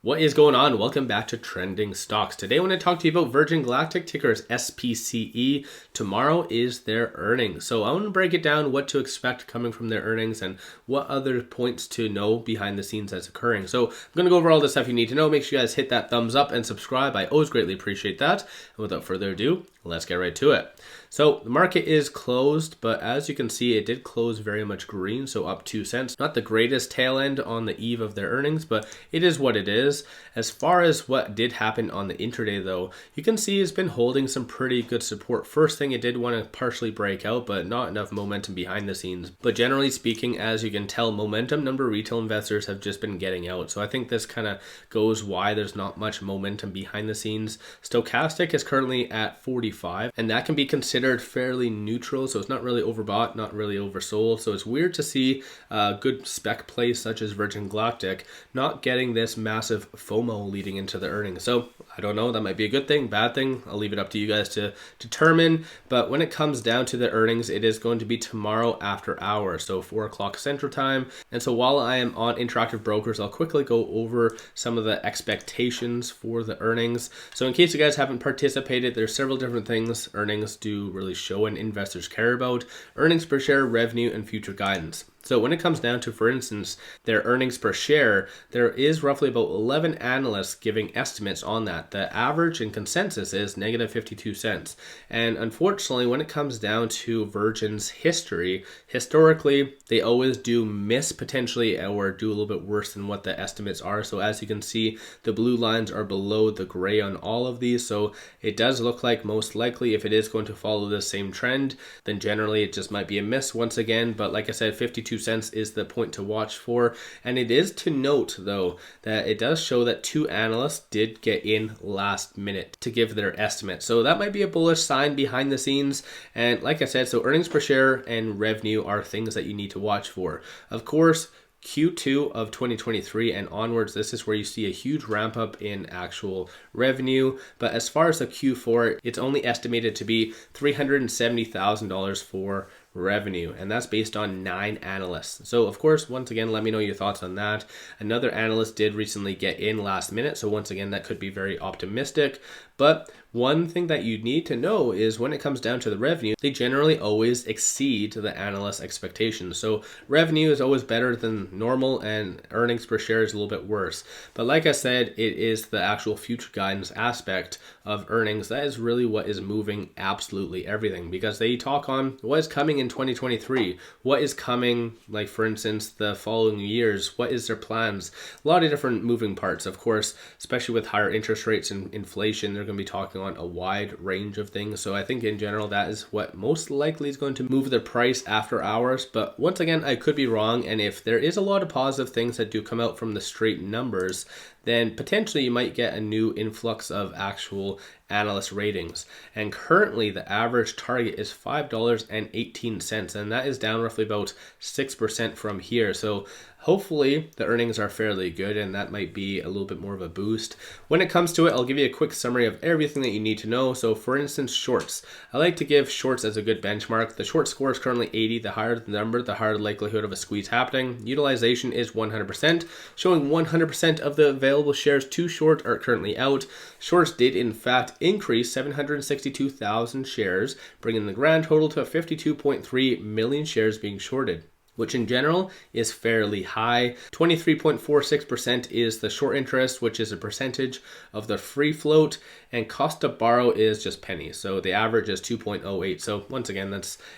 What is going on? Welcome back to Trending Stocks. Today I want to talk to you about Virgin Galactic, ticker is SPCE. Tomorrow is their earnings. So I want to break it down, what to expect coming from their earnings and what other points to know behind the scenes that's occurring. So I'm going to go over all the stuff you need to know. Make sure you guys hit that thumbs up and subscribe. I always greatly appreciate that. And without further ado, let's get right to it. So the market is closed, but as you can see, it did close very much green, so up 2 cents. Not the greatest tail end on the eve of their earnings, but it is what it is. As far as what did happen on the intraday though, you can see it's been holding some pretty good support. First thing, it did want to partially break out, but not enough momentum behind the scenes. But generally speaking, as you can tell, momentum number of retail investors have just been getting out. So I think this kind of goes why there's not much momentum behind the scenes. Stochastic is currently at 45, and that can be considered fairly neutral, so it's not really overbought, not really oversold. So it's weird to see a good spec play such as Virgin Galactic not getting this massive FOMO leading into the earnings. So I don't know, that might be a good thing, bad thing. I'll leave it up to you guys to determine. But when it comes down to the earnings, it is going to be tomorrow after hours, so 4 o'clock Central Time. And so while I am on Interactive Brokers, I'll quickly go over some of the expectations for the earnings. So in case you guys haven't participated, there's several different things earnings do really show and investors care about: earnings per share, revenue, and future guidance. So when it comes down to, for instance, their earnings per share, there is roughly about 11 analysts giving estimates on that. The average and consensus is negative 52 cents. And unfortunately, when it comes down to Virgin's history, historically, they always do miss potentially or do a little bit worse than what the estimates are. So as you can see, the blue lines are below the gray on all of these. So it does look like most likely if it is going to follow the same trend, then generally it just might be a miss once again. But like I said, 52 cents is the point to watch for. And it is to note though that it does show that 2 analysts did get in last minute to give their estimate. So that might be a bullish sign behind the scenes. And like I said, so earnings per share and revenue are things that you need to watch for. Of course, Q2 of 2023 and onwards, this is where you see a huge ramp up in actual revenue. But as far as the Q4, it's only estimated to be $370,000 for revenue, and that's based on 9 analysts. So of course, once again, let me know your thoughts on that. Another analyst did recently get in last minute, so once again, that could be very optimistic. But one thing that you need to know is when it comes down to the revenue, they generally always exceed the analyst expectations. So revenue is always better than normal, and earnings per share is a little bit worse. But like I said, it is the actual future guidance aspect of earnings that is really what is moving absolutely everything, because they talk on what is coming in 2023, what is coming, like for instance, the following years, what is their plans, a lot of different moving parts. Of course, especially with higher interest rates and inflation, they're going to be talking on a wide range of things. So I think in general, that is what most likely is going to move the price after hours. But once again, I could be wrong. And if there is a lot of positive things that do come out from the straight numbers, then potentially you might get a new influx of actual analyst ratings. And currently the average target is $5.18, and that is down roughly about 6% from here. So hopefully the earnings are fairly good, and that might be a little bit more of a boost. When it comes to it, I'll give you a quick summary of everything that you need to know. So for instance, shorts. I like to give shorts as a good benchmark. The short score is currently 80. The higher the number, the higher the likelihood of a squeeze happening. Utilization is 100%, showing 100% of the available shares to short are currently out. Shorts did in fact increase 762,000 shares, bringing the grand total to 52.3 million shares being shorted, which in general is fairly high. 23.46% is the short interest, which is a percentage of the free float, and cost to borrow is just pennies. So the average is 2.08. So once again,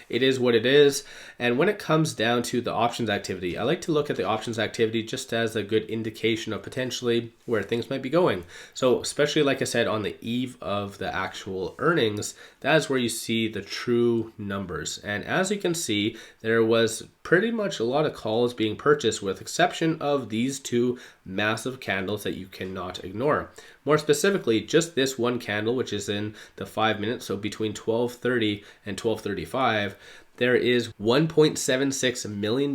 it is what it is. And when it comes down to the options activity, I like to look at the options activity just as a good indication of potentially where things might be going. So especially like I said, on the eve of the actual earnings, that is where you see the true numbers. And as you can see, there was pretty much a lot of calls being purchased, with exception of these 2 massive candles that you cannot ignore. More specifically, just this one candle, which is in the 5 minutes, so between 12:30 and 12:35, there is $1.76 million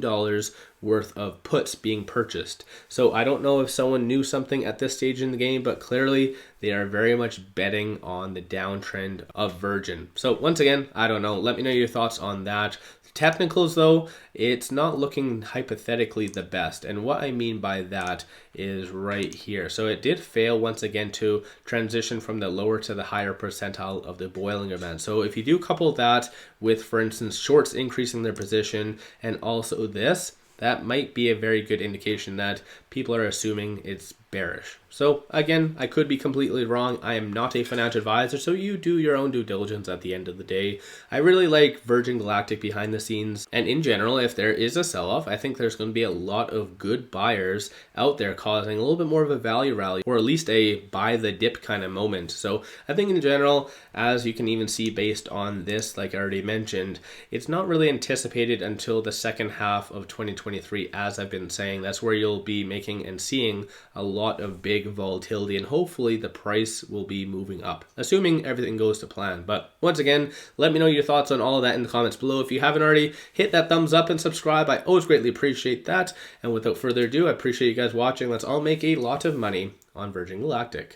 worth of puts being purchased. So I don't know if someone knew something at this stage in the game, but clearly they are very much betting on the downtrend of Virgin. So once again, I don't know. Let me know your thoughts on that. Technicals though, it's not looking hypothetically the best, and what I mean by that is right here. So it did fail once again to transition from the lower to the higher percentile of the Bollinger Band. So if you do couple that with, for instance, shorts increasing their position and also this, that might be a very good indication that people are assuming it's bearish. So again, I could be completely wrong. I am not a financial advisor, so you do your own due diligence at the end of the day. I really like Virgin Galactic behind the scenes, and in general, if there is a sell-off, I think there's going to be a lot of good buyers out there causing a little bit more of a value rally, or at least a buy the dip kind of moment. So I think in general, as you can even see based on this, like I already mentioned, it's not really anticipated until the second half of 2023, as I've been saying. That's where you'll be making and seeing a lot of big volatility, and hopefully the price will be moving up, assuming everything goes to plan. But once again, let me know your thoughts on all of that in the comments below. If you haven't already, hit that thumbs up and subscribe. I always greatly appreciate that. And without further ado, I appreciate you guys watching. Let's all make a lot of money on Virgin Galactic.